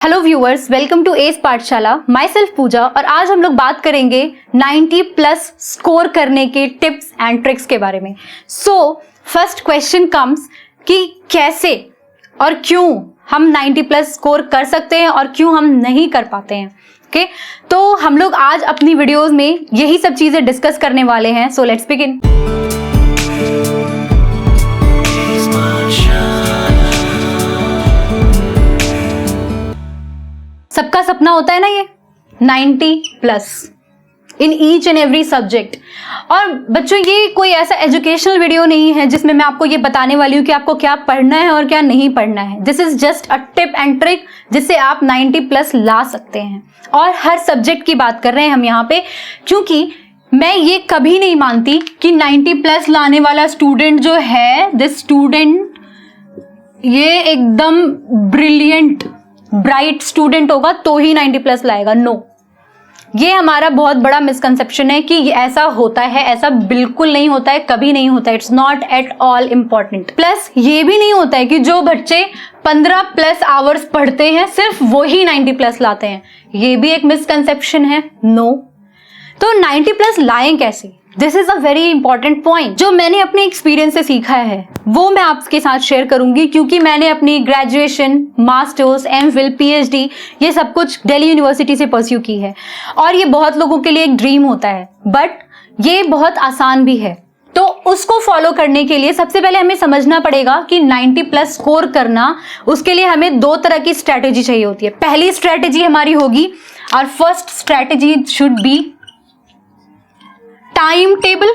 Hello viewers, welcome to S Pathshala. My self पूजा और आज हम लोग बात करेंगे 90 प्लस स्कोर करने के टिप्स एंड ट्रिक्स के बारे में। सो फर्स्ट क्वेश्चन कम्स कि कैसे और क्यों हम 90 प्लस स्कोर कर सकते हैं और क्यों हम नहीं कर पाते हैं। ओके, तो हम लोग आज अपनी वीडियोस में यही सब चीजें डिस्कस करने वाले हैं। So let's begin. सबका सपना होता है ना ये 90 plus in each and every subject. और बच्चों, ये कोई ऐसा एजुकेशनल वीडियो नहीं है जिसमें मैं आपको ये बताने वाली हूँ कि आपको क्या पढ़ना है और क्या नहीं पढ़ना है। This is just a tip and trick जिससे आप 90 प्लस ला सकते हैं। और हर सब्जेक्ट की बात कर रहे हैं हम यहाँ पे, क्योंकि मैं ये कभी नहीं मानती कि 90 प्लस लाने वाला स्टूडेंट जो है, दिस स्टूडेंट ये एकदम ब्रिलियंट ब्राइट स्टूडेंट होगा तो ही 90 प्लस लाएगा। नो, ये हमारा बहुत बड़ा मिसकंसेप्शन है कि ऐसा होता है। ऐसा बिल्कुल नहीं होता है, कभी नहीं होता है। It's not at all important. Plus ये भी नहीं होता है कि जो बच्चे 15 प्लस आवर्स पढ़ते हैं सिर्फ वो ही 90 प्लस लाते हैं। ये भी एक मिसकंसेप्शन है। नो, तो 90 प्लस लाएं कैसे? This is a very important point जो मैंने अपने एक्सपीरियंस से सीखा है, वो मैं आपके साथ शेयर करूंगी। क्योंकि मैंने अपनी ग्रेजुएशन, मास्टर्स, एमफिल, पीएचडी ये सब कुछ दिल्ली यूनिवर्सिटी से परस्यू की है और ये बहुत लोगों के लिए एक ड्रीम होता है, बट ये बहुत आसान भी है। तो उसको फॉलो करने के लिए सबसे पहले हमें समझना पड़ेगा कि 90 प्लस स्कोर करना, उसके लिए हमें दो तरह की स्ट्रैटेजी चाहिए होती है। पहली स्ट्रैटेजी हमारी होगी, और first strategy should be time table.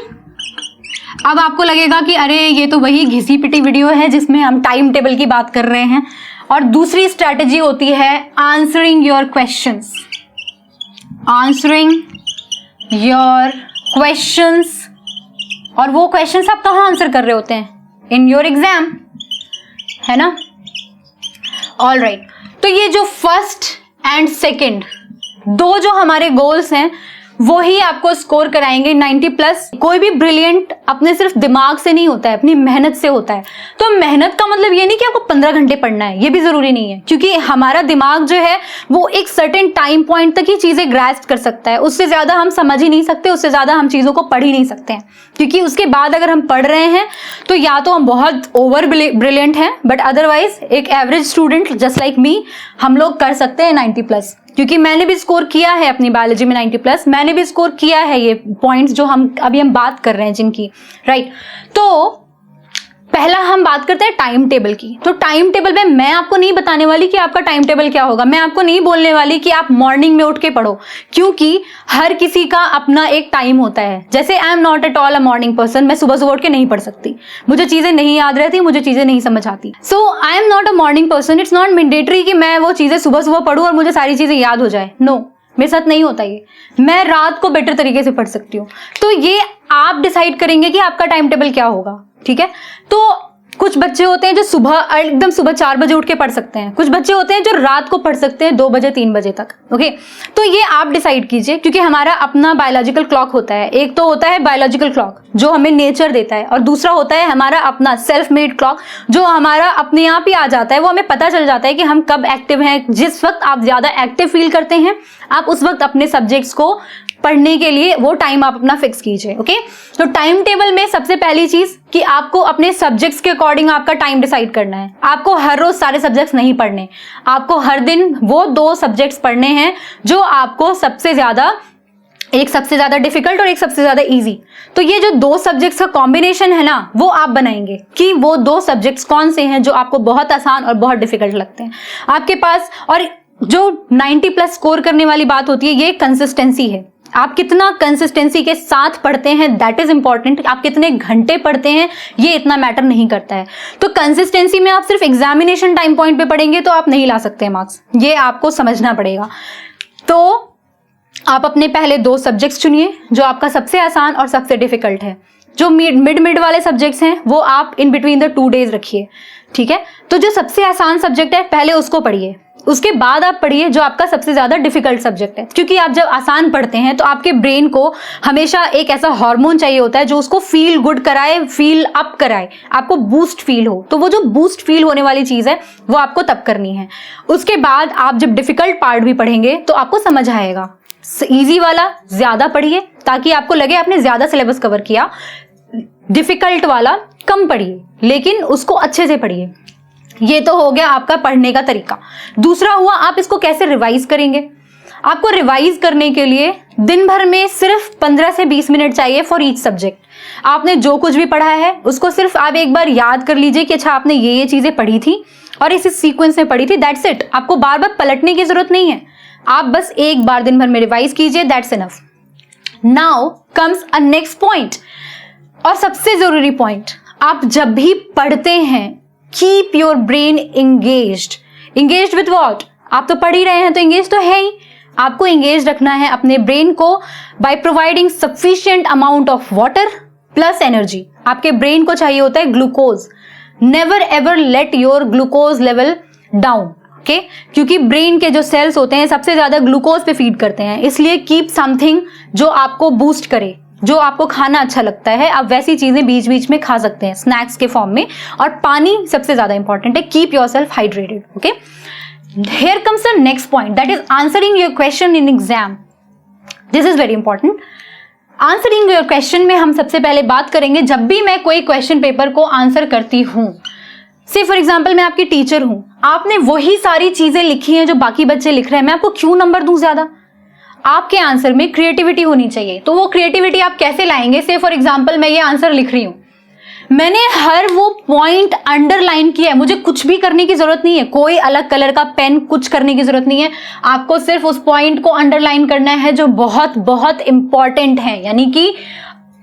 अब आपको लगेगा कि अरे ये तो वही घिसी पिटी वीडियो है जिसमें हम टाइम टेबल की बात कर रहे हैं। और दूसरी स्ट्रैटेजी होती है answering your questions. Answering your questions, और वो क्वेश्चंस आप कहाँ आंसर कर रहे होते हैं? इन योर एग्जाम, है ना? ऑल राइट, तो ये जो फर्स्ट एंड सेकेंड दो जो हमारे गोल्स हैं वो ही आपको स्कोर कराएंगे 90 प्लस। कोई भी ब्रिलियंट अपने सिर्फ दिमाग से नहीं होता है, अपनी मेहनत से होता है। तो मेहनत का मतलब ये नहीं कि आपको 15 घंटे पढ़ना है, ये भी जरूरी नहीं है। क्योंकि हमारा दिमाग जो है वो एक सर्टेन टाइम पॉइंट तक ही चीजें ग्रास्प कर सकता है, उससे ज्यादा हम समझ ही नहीं सकते, उससे ज्यादा हम चीजों को पढ़ ही नहीं सकते हैं। क्योंकि उसके बाद अगर हम पढ़ रहे हैं तो या तो हम बहुत ओवर ब्रिलियंट हैं, बट अदरवाइज एक average student just like me हम लोग कर सकते हैं 90 प्लस। क्योंकि मैंने भी स्कोर किया है अपनी बायोलॉजी में 90 प्लस, मैंने भी स्कोर किया है ये पॉइंट्स जो हम बात कर रहे हैं जिनकी, राइट। तो पहला हम बात करते हैं टाइम टेबल की। तो टाइम टेबल में मैं आपको नहीं बताने वाली कि आपका टाइम टेबल क्या होगा। मैं आपको नहीं बोलने वाली कि आप मॉर्निंग में उठ के पढ़ो, क्योंकि हर किसी का अपना एक टाइम होता है। जैसे आई am not at all a morning person, मैं सुबह सुबह उठ के नहीं पढ़ सकती, मुझे चीजें नहीं याद रहती, मुझे चीजें नहीं समझ आती। So I am not a morning person. It's not mandatory कि मैं वो चीजें सुबह सुबह पढ़ूं और मुझे सारी चीजें याद हो जाए। नो, मेरे साथ नहीं होता ये। मैं रात को बेटर तरीके से पढ़ सकती हूँ। तो ये आप डिसाइड करेंगे कि आपका टाइम टेबल क्या होगा, ठीक है? तो कुछ बच्चे होते हैं जो एकदम सुबह 4 बजे उठ के पढ़ सकते हैं। कुछ बच्चे होते हैं जो रात को पढ़ सकते हैं 2 बजे 3 बजे तक। ओके, तो ये आप डिसाइड कीजिए, क्योंकि हमारा अपना बायोलॉजिकल क्लॉक होता है। एक तो होता है बायोलॉजिकल क्लॉक जो हमें नेचर देता है, और दूसरा होता है हमारा अपना सेल्फ मेड क्लॉक जो हमारा अपने आप ही आ जाता है। वो हमें पता चल जाता है कि हम कब एक्टिव हैं। जिस वक्त आप ज्यादा एक्टिव फील करते हैं, आप उस वक्त अपने सब्जेक्ट्स को पढ़ने के लिए वो टाइम आप अपना फिक्स कीजिए। ओके, तो टाइम टेबल में सबसे पहली चीज कि आपको अपने सब्जेक्ट्स के अकॉर्डिंग आपका टाइम डिसाइड करना है। आपको हर रोज सारे सब्जेक्ट्स नहीं पढ़ने, आपको हर दिन वो 2 सब्जेक्ट्स पढ़ने हैं जो आपको सबसे ज्यादा डिफिकल्ट और एक सबसे ज्यादा इजी। तो ये जो 2 सब्जेक्ट्स का कॉम्बिनेशन है ना, वो आप बनाएंगे कि वो 2 सब्जेक्ट्स कौन से हैं जो आपको बहुत आसान और बहुत डिफिकल्ट लगते हैं आपके पास। और जो 90 प्लस स्कोर करने वाली बात होती है, ये कंसिस्टेंसी है। आप कितना कंसिस्टेंसी के साथ पढ़ते हैं, दैट इज इंपॉर्टेंट। आप कितने घंटे पढ़ते हैं ये इतना मैटर नहीं करता है। तो कंसिस्टेंसी में आप सिर्फ एग्जामिनेशन टाइम पॉइंट पे पढ़ेंगे तो आप नहीं ला सकते मार्क्स, ये आपको समझना पड़ेगा। तो आप अपने पहले 2 सब्जेक्ट्स चुनिए जो आपका सबसे आसान और सबसे डिफिकल्ट है। जो मिड वाले सब्जेक्ट्स हैं वो आप इन बिटवीन द 2 डेज रखिए, ठीक है? तो जो सबसे आसान सब्जेक्ट है पहले उसको पढ़िए, उसके बाद आप पढ़िए जो आपका सबसे ज्यादा डिफिकल्ट सब्जेक्ट है, क्योंकि आप जब आसान पढ़ते हैं तो आपके ब्रेन को हमेशा एक ऐसा हार्मोन चाहिए होता है जो उसको फील गुड कराए, फील अप कराए, आपको बूस्ट फील हो। तो वो जो बूस्ट फील होने वाली चीज है वो आपको तब करनी है। उसके बाद आप जब डिफिकल्ट पार्ट भी पढ़ेंगे तो आपको समझ आएगा। इजी वाला ज्यादा पढ़िए ताकि आपको लगे आपने ज्यादा सिलेबस कवर किया, डिफिकल्ट वाला कम पढ़िए लेकिन उसको अच्छे से पढ़िए। ये तो हो गया आपका पढ़ने का तरीका। दूसरा हुआ आप इसको कैसे रिवाइज करेंगे। आपको रिवाइज करने के लिए दिन भर में सिर्फ 15 से 20 मिनट चाहिए फॉर ईच सब्जेक्ट। आपने जो कुछ भी पढ़ा है उसको सिर्फ आप एक बार याद कर लीजिए कि अच्छा आपने ये चीजें पढ़ी थी और इस सीक्वेंस में पढ़ी थी, दैट्स इट। आपको बार बार पलटने की जरूरत नहीं है, आप बस एक बार दिन भर में रिवाइज कीजिए, that's enough. Now comes a next point, और सबसे जरूरी पॉइंट, आप जब भी पढ़ते हैं keep your brain engaged with what. आप तो पढ़ ही रहे हैं तो एंगेज तो है ही, आपको एंगेज रखना है अपने ब्रेन को by providing sufficient amount of water plus energy. आपके ब्रेन को चाहिए होता है glucose. Never ever let your glucose level down, okay, क्योंकि ब्रेन के जो सेल्स होते हैं सबसे ज्यादा ग्लूकोज पे फीड करते हैं। इसलिए कीप समथिंग जो आपको बूस्ट करे, जो आपको खाना अच्छा लगता है, आप वैसी चीजें बीच बीच में खा सकते हैं स्नैक्स के फॉर्म में। और पानी सबसे ज्यादा इंपॉर्टेंट है, keep yourself hydrated, okay. Here comes the next point, that is answering your question in exam. This is very important. Answering your question में हम सबसे पहले बात करेंगे जब भी मैं कोई क्वेश्चन पेपर को आंसर करती हूं। से फॉर एग्जाम्पल मैं आपकी टीचर हूं, आपने वही सारी चीजें लिखी हैं जो बाकी बच्चे लिख रहे हैं, मैं आपको क्यों नंबर दूं ज्यादा। आपके आंसर में क्रिएटिविटी होनी चाहिए। तो वो क्रिएटिविटी आप कैसे लाएंगे। से फॉर एग्जाम्पल मैं ये आंसर लिख रही हूं, मैंने हर वो पॉइंट अंडरलाइन किया है, मुझे कुछ भी करने की जरूरत नहीं है, कोई अलग कलर का पेन कुछ करने की जरूरत नहीं है, आपको सिर्फ उस पॉइंट को अंडरलाइन करना है जो बहुत बहुत इंपॉर्टेंट है। यानी कि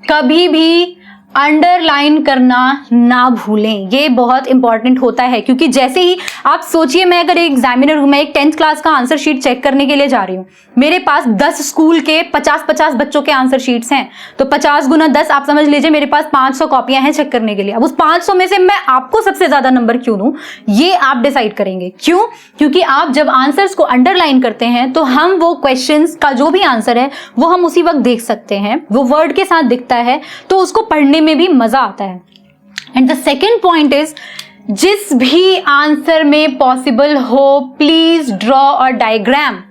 कभी भी अंडरलाइन करना ना भूलें, ये बहुत इंपॉर्टेंट होता है। क्योंकि जैसे ही आप सोचिए, मैं अगर एक एग्जामिनर हूं, मैं एक 10th क्लास का आंसर शीट चेक करने के लिए जा रही हूं, मेरे पास 10 स्कूल के 50-50 बच्चों के आंसर शीट्स हैं, तो 50 गुना 10 आप समझ लीजिए मेरे पास 500 कॉपियां हैं चेक करने के लिए। अब उस 500 में से मैं आपको सबसे ज्यादा नंबर क्यों दूं, ये आप डिसाइड करेंगे। क्यों? क्योंकि आप जब आंसर्स को अंडरलाइन करते हैं तो हम वो क्वेश्चंस का जो भी आंसर है वो हम उसी वक्त देख सकते हैं, वो वर्ड के साथ दिखता है, तो उसको पढ़ने में भी मजा आता है। And the second point is, जिस भी आंसर में पॉसिबल हो प्लीज ड्रॉ और डायग्राम।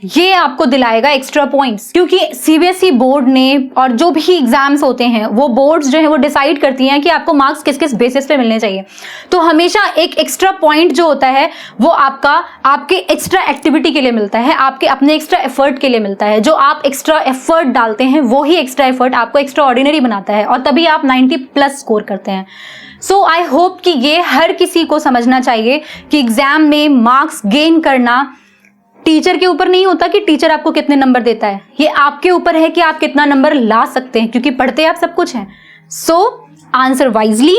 ये आपको दिलाएगा एक्स्ट्रा पॉइंट्स, क्योंकि सीबीएसई बोर्ड ने और जो भी एग्जाम्स होते हैं वो बोर्ड्स जो है वो डिसाइड करती हैं कि आपको मार्क्स किस किस बेसिस पे मिलने चाहिए। तो हमेशा एक एक्स्ट्रा पॉइंट जो होता है वो आपके एक्स्ट्रा एक्टिविटी के लिए मिलता है, आपके अपने एक्स्ट्रा एफर्ट के लिए मिलता है। जो आप एक्स्ट्रा एफर्ट डालते हैं वो ही एक्स्ट्रा एफर्ट आपको एक्स्ट्रा ऑर्डिनरी बनाता है, और तभी आप 90+ स्कोर करते हैं। सो आई होप कि ये हर किसी को समझना चाहिए कि एग्जाम में मार्क्स गेन करना टीचर के ऊपर नहीं होता कि टीचर आपको कितने नंबर देता है, ये आपके ऊपर है कि आप कितना नंबर ला सकते हैं, क्योंकि पढ़ते आप सब कुछ हैं। So answer wisely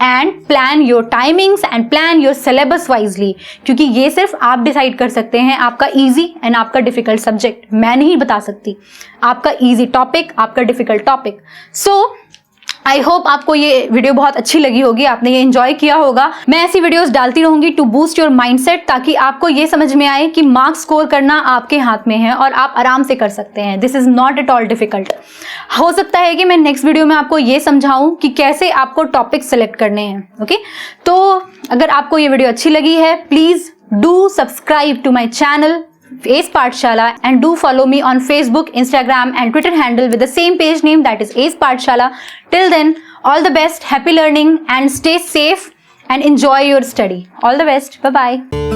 and plan your timings and plan your syllabus wisely, क्योंकि ये सिर्फ आप डिसाइड कर सकते हैं आपका इजी एंड आपका डिफिकल्ट सब्जेक्ट। मैं नहीं बता सकती आपका इजी टॉपिक, आपका difficult topic. So I hope आपको ये वीडियो बहुत अच्छी लगी होगी, आपने ये एंजॉय किया होगा। मैं ऐसी वीडियोस डालती रहूंगी टू बूस्ट योर माइंडसेट, ताकि आपको ये समझ में आए कि मार्क्स स्कोर करना आपके हाथ में है और आप आराम से कर सकते हैं। This is not at all difficult. हो सकता है कि मैं नेक्स्ट वीडियो में आपको ये समझाऊं कि कैसे आपको टॉपिक सेलेक्ट करने हैं, ओके। तो अगर आपको ये वीडियो अच्छी लगी है, please do subscribe to my channel Ace Pathshala and do follow me on Facebook, Instagram and Twitter handle with the same page name, that is Ace Pathshala. Till then, all the best, happy learning and stay safe and enjoy your study. All the best. Bye bye.